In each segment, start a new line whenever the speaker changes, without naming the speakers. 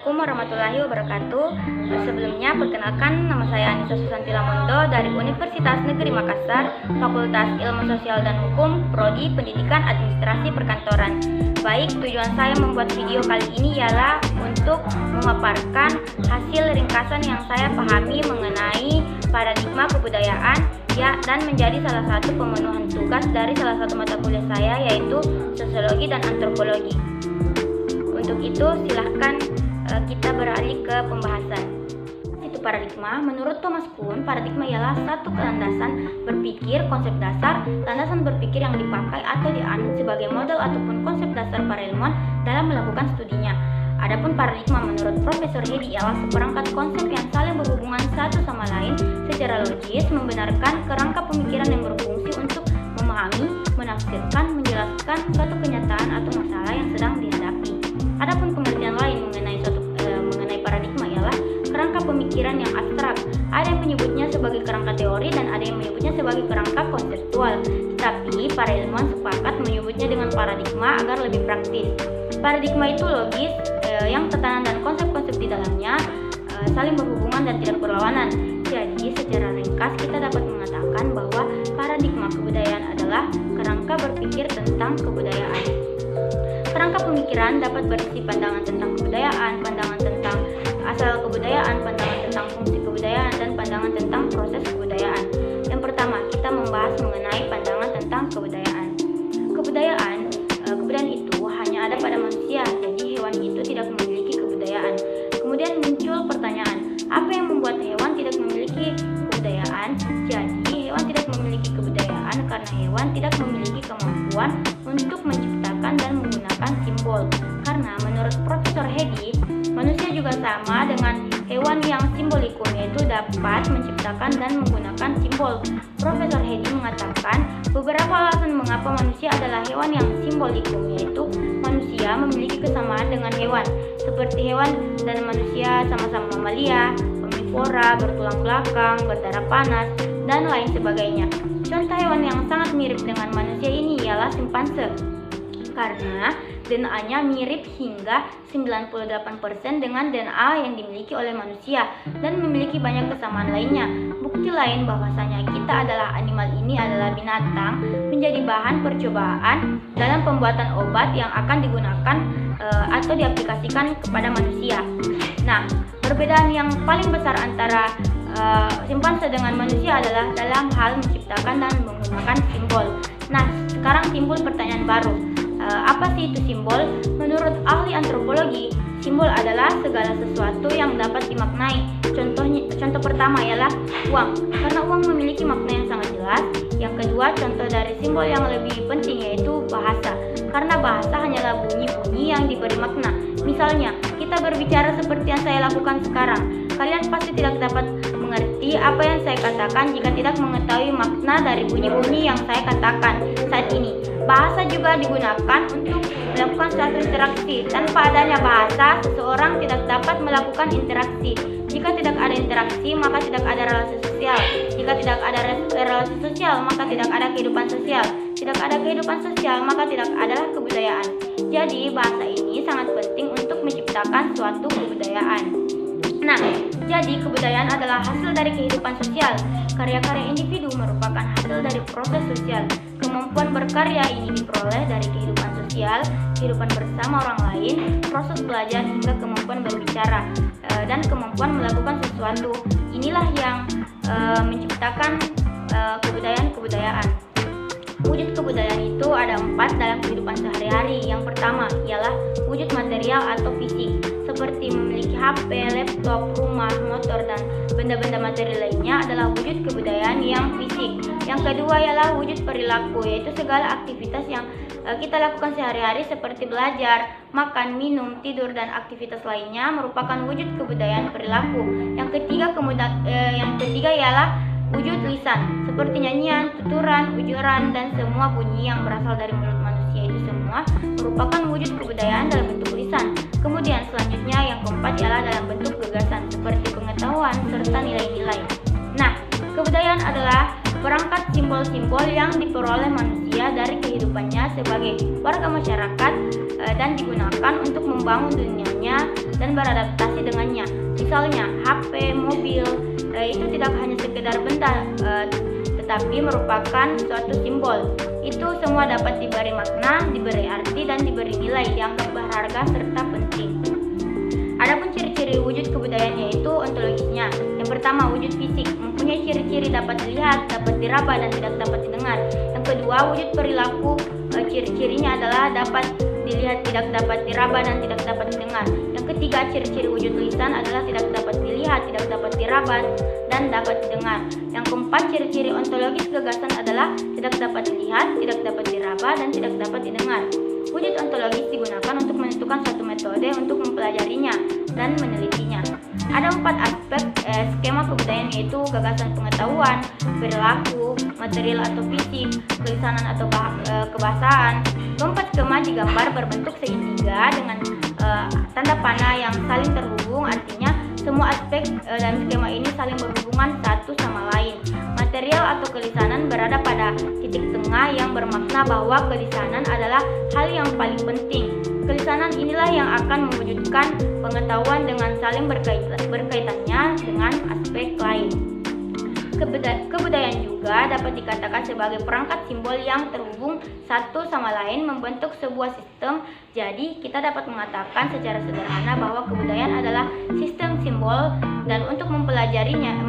Assalamualaikum warahmatullahi wabarakatuh. Sebelumnya perkenalkan, nama saya Anissa Susanti Lamondo dari Universitas Negeri Makassar, Fakultas Ilmu Sosial dan Hukum, Prodi Pendidikan Administrasi Perkantoran. Baik, tujuan saya membuat video kali ini ialah untuk memaparkan hasil ringkasan yang saya pahami mengenai paradigma kebudayaan dan menjadi salah satu pemenuhan tugas dari salah satu mata kuliah saya, yaitu sosiologi dan antropologi. Untuk itu silahkan kita beralih ke pembahasan. Itu paradigma. Menurut Thomas Kuhn, paradigma ialah satu landasan berpikir, konsep dasar, landasan berpikir yang dipakai atau dianut sebagai model ataupun konsep dasar para ilmuwan dalam melakukan studinya. Adapun paradigma menurut Profesor Hedy ialah seperangkat konsep yang saling berhubungan satu sama lain secara logis, membenarkan kerangka pemikiran yang berfungsi untuk memahami, menafsirkan, menjelaskan suatu kenyataan atau masalah yang sedang dihadapi. Adapun pengertian lain mengenai paradigma ialah kerangka pemikiran yang abstrak. Ada yang menyebutnya sebagai kerangka teori dan ada yang menyebutnya sebagai kerangka konseptual. Tetapi para ilmuwan sepakat menyebutnya dengan paradigma agar lebih praktis. Paradigma itu logis, yang tatanan dan konsep-konsep di dalamnya saling berhubungan dan tidak berlawanan. Jadi secara ringkas kita dapat mengatakan bahwa paradigma kebudayaan adalah kerangka berpikir tentang kebudayaan. Kerangka pemikiran dapat berisi pandangan tentang kebudayaan, pandangan tentang asal kebudayaan, pandangan tentang fungsi kebudayaan, dan pandangan tentang proses kebudayaan. Yang pertama, kita membahas mengenai pandangan tentang kebudayaan. Kebudayaan itu hanya ada pada manusia, jadi hewan itu tidak memiliki kebudayaan. Kemudian muncul pertanyaan, apa yang membuat hewan tidak memiliki kebudayaan? Jadi hewan tidak memiliki kebudayaan karena hewan tidak memiliki kemampuan untuk menciptakan dan menggunakan simbol. Karena menurut Profesor Hedy, manusia juga sama dengan hewan yang simbolikum, yaitu dapat menciptakan dan menggunakan simbol. Profesor Hedy mengatakan beberapa alasan mengapa manusia adalah hewan yang simbolikum, yaitu manusia memiliki kesamaan dengan hewan, seperti hewan dan manusia sama-sama mamalia, omnivora, bertulang belakang, berdarah panas, dan lain sebagainya. Contoh hewan yang sangat mirip dengan manusia ini ialah simpanse, karena DNA-nya mirip hingga 98% dengan DNA yang dimiliki oleh manusia dan memiliki banyak kesamaan lainnya. Bukti lain bahwasanya kita adalah animal ini adalah binatang menjadi bahan percobaan dalam pembuatan obat yang akan digunakan atau diaplikasikan kepada manusia. Nah, perbedaan yang paling besar antara simpanse dengan manusia adalah dalam hal menciptakan dan menggunakan simbol. Nah, sekarang timbul pertanyaan baru. Apa sih itu simbol? Menurut ahli antropologi, simbol adalah segala sesuatu yang dapat dimaknai. Contoh pertama ialah uang, karena uang memiliki makna yang sangat jelas. Yang kedua, contoh dari simbol yang lebih penting yaitu bahasa, karena bahasa hanyalah bunyi-bunyi yang diberi makna. Misalnya, kita berbicara seperti yang saya lakukan sekarang. Kalian pasti tidak dapat mengerti apa yang saya katakan jika tidak mengetahui makna dari bunyi-bunyi yang saya katakan saat ini. Bahasa juga digunakan untuk melakukan suatu interaksi. Tanpa adanya bahasa, seseorang tidak dapat melakukan interaksi. Jika tidak ada interaksi, maka tidak ada relasi sosial. Jika tidak ada relasi sosial, maka tidak ada kehidupan sosial. Tidak ada kehidupan sosial, maka tidak ada kebudayaan. Jadi, bahasa ini sangat penting untuk menciptakan suatu kebudayaan. Nah, jadi kebudayaan adalah hasil dari kehidupan sosial. Karya-karya individu merupakan hasil dari proses sosial. Kemampuan berkarya ini diperoleh dari kehidupan sosial, kehidupan bersama orang lain, proses belajar hingga kemampuan berbicara, dan kemampuan melakukan sesuatu. Inilah yang menciptakan kebudayaan. Wujud kebudayaan itu ada 4 dalam kehidupan sehari-hari. Yang pertama ialah wujud material atau fisik, seperti memiliki HP, laptop, rumah, motor, dan benda-benda materi lainnya adalah wujud kebudayaan yang fisik. Yang kedua ialah wujud perilaku, yaitu segala aktivitas yang kita lakukan sehari-hari seperti belajar, makan, minum, tidur, dan aktivitas lainnya merupakan wujud kebudayaan perilaku. Yang ketiga ialah wujud lisan, seperti nyanyian, tuturan, ujuran, dan semua bunyi yang berasal dari mulut manusia itu semua merupakan wujud kebudayaan dalam bentuk lisan. Kemudian selanjutnya yang keempat ialah dalam bentuk gagasan, seperti pengetahuan serta nilai-nilai. Nah, kebudayaan adalah perangkat simbol-simbol yang diperoleh manusia dari kehidupannya sebagai warga masyarakat dan digunakan untuk membangun dunianya dan beradaptasi dengannya. Misalnya HP, mobil, itu tidak hanya sekedar benda, tetapi merupakan suatu simbol. Itu semua dapat diberi makna, diberi arti, dan diberi nilai dianggap berharga serta penting. Adapun ciri-ciri wujud kebudayaan yaitu ontologisnya. Yang pertama, wujud fisik, mempunyai ciri-ciri dapat dilihat, dapat diraba, dan tidak dapat didengar. Yang kedua, wujud perilaku, ciri-cirinya adalah dapat dilihat, tidak dapat diraba, dan tidak dapat didengar. Yang ketiga, ciri-ciri wujud lisan adalah tidak dapat dilihat, tidak dapat diraba, dan dapat didengar. Yang keempat, ciri-ciri ontologis gagasan adalah tidak dapat dilihat, tidak dapat diraba, dan tidak dapat didengar. Wujud ontologis digunakan untuk menentukan suatu metode untuk mempelajarinya dan menelitinya. Ada 4 aspek skema kebudayaan, yaitu gagasan pengetahuan, perilaku, material atau fisik, kelisanan atau kebahasaan. Keempat skema digambar berbentuk segitiga dengan tanda panah yang saling terhubung, artinya semua aspek dalam skema ini saling berhubungan satu sama lain. Material atau kelisanan berada pada titik tengah yang bermakna bahwa kelisanan adalah hal yang paling penting. Kelisanan inilah yang akan mewujudkan pengetahuan dengan saling berkaitannya dengan aspek lain. Kebudayaan juga dapat dikatakan sebagai perangkat simbol yang terhubung satu sama lain membentuk sebuah sistem. Jadi kita dapat mengatakan secara sederhana bahwa kebudayaan adalah sistem simbol, dan untuk mempelajarinya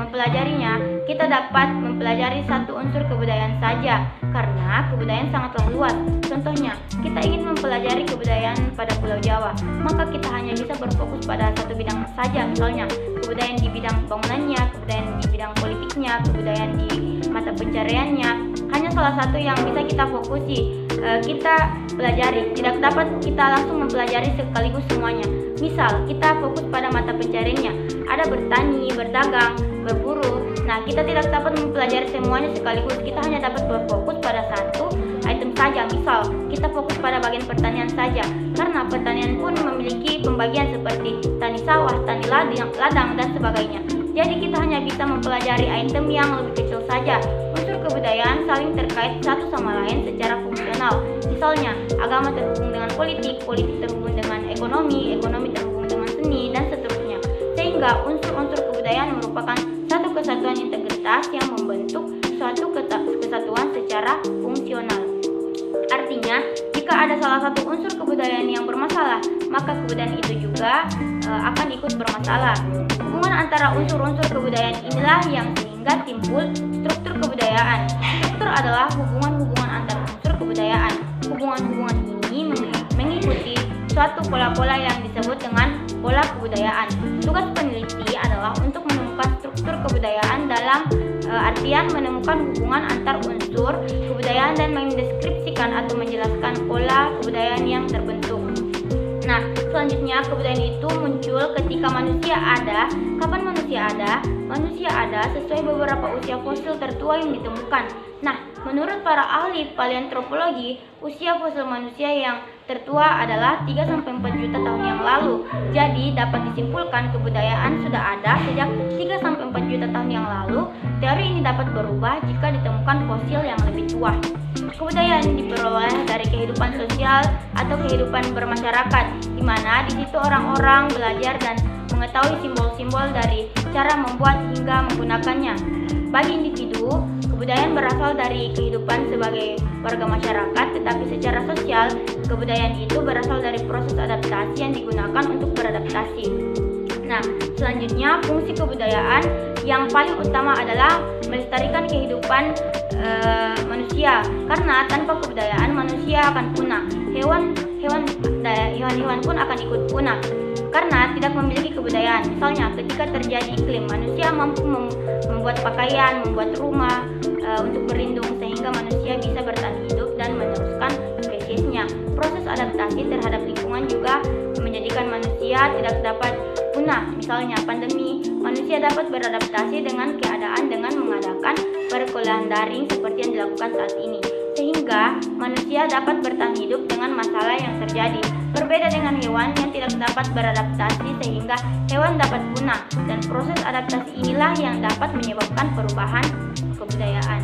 kita dapat mempelajari satu unsur kebudayaan saja karena kebudayaan sangatlah luas. Contohnya, kita ingin mempelajari kebudayaan pada Pulau Jawa, maka kita hanya bisa berfokus pada satu bidang saja, misalnya kebudayaan di bidang bangunannya, kebudayaan di bidang politiknya, kebudayaan di mata pencariannya. Hanya salah satu yang bisa kita fokusi, kita pelajari. Tidak dapat kita langsung mempelajari sekaligus semuanya. Misal, kita fokus pada mata pencariannya, ada bertani, berdagang, berburu. Nah, kita tidak dapat mempelajari semuanya sekaligus. Kita hanya dapat berfokus pada satu item saja. Misal, kita fokus pada bagian pertanian saja, karena pertanian pun memiliki pembagian seperti tani sawah, tani ladang, dan sebagainya. Jadi kita hanya bisa mempelajari item yang lebih kecil saja. Unsur kebudayaan saling terkait satu sama lain secara fungsional. Misalnya, agama terhubung dengan politik, politik terhubung dengan ekonomi, ekonomi terhubung dengan seni, dan seterusnya. Sehingga unsur-unsur kebudayaan merupakan satu kesatuan integritas yang membentuk suatu kesatuan secara fungsional. Artinya, jika ada salah satu unsur kebudayaan yang bermasalah, maka kebudayaan itu juga akan ikut bermasalah. Hubungan antara unsur-unsur kebudayaan inilah yang sehingga timbul struktur kebudayaan. Struktur adalah hubungan-hubungan antar unsur kebudayaan. Hubungan-hubungan ini mengikuti suatu pola-pola yang disebut dengan pola kebudayaan. Tugas peneliti adalah untuk menemukan struktur kebudayaan dalam artian menemukan hubungan antar unsur kebudayaan dan mendeskripsikan atau menjelaskan pola kebudayaan yang terbentuk. Nah, selanjutnya kebudayaan itu muncul ketika manusia ada. Kapan manusia ada? Manusia ada sesuai beberapa usia fosil tertua yang ditemukan. Nah, menurut para ahli paleontropologi, usia fosil manusia yang tertua adalah 3-4 juta tahun yang lalu. Jadi, dapat disimpulkan kebudayaan sudah ada sejak 3-4 juta tahun yang lalu. Teori ini dapat berubah jika ditemukan fosil yang lebih tua. Kebudayaan diperoleh dari kehidupan sosial atau kehidupan bermasyarakat, di mana di situ orang-orang belajar dan mengetahui simbol-simbol dari cara membuat hingga menggunakannya. Bagi individu, kebudayaan berasal dari kehidupan sebagai warga masyarakat, tetapi secara sosial, kebudayaan itu berasal dari proses adaptasi yang digunakan untuk beradaptasi. Nah, selanjutnya fungsi kebudayaan yang paling utama adalah melestarikan kehidupan manusia, karena tanpa kebudayaan manusia akan punah. Hewan-hewan pun akan ikut punah karena tidak memiliki kebudayaan. Misalnya, ketika terjadi iklim, manusia mampu membuat pakaian, membuat rumah untuk berlindung sehingga manusia bisa bertahan hidup dan meneruskan spesiesnya. Proses adaptasi terhadap lingkungan juga menjadikan manusia tidak dapat punah. Misalnya pandemi, manusia dapat beradaptasi dengan keadaan dengan mengadakan perkuliahan daring seperti yang dilakukan saat ini, sehingga manusia dapat bertahan hidup dengan masalah yang terjadi. Berbeda dengan hewan yang tidak dapat beradaptasi sehingga hewan dapat punah, dan proses adaptasi inilah yang dapat menyebabkan perubahan kebudayaan.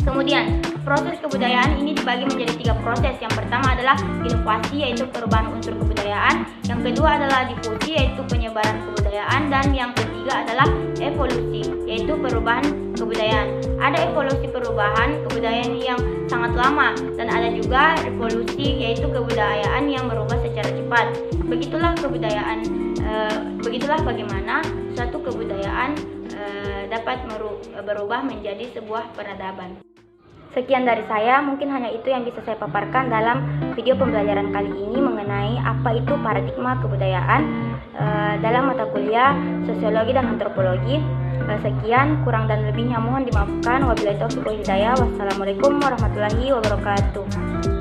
Kemudian, proses kebudayaan ini dibagi menjadi 3 proses. Yang pertama adalah inovasi, yaitu perubahan unsur kebudayaan. Yang kedua adalah difusi, yaitu penyebaran kebudayaan. Dan yang ketiga adalah evolusi, yaitu perubahan kebudayaan. Ada evolusi perubahan kebudayaan yang sangat lama, dan ada juga revolusi, yaitu kebudayaan yang berubah secara cepat. Begitulah bagaimana suatu kebudayaan dapat berubah menjadi sebuah peradaban. Sekian dari saya, mungkin hanya itu yang bisa saya paparkan dalam video pembelajaran kali ini mengenai apa itu paradigma kebudayaan dalam mata kuliah sosiologi dan antropologi. Sekian, kurang dan lebihnya mohon dimaafkan. Wabillahi taufiq wal hidayah. Wassalamualaikum warahmatullahi wabarakatuh.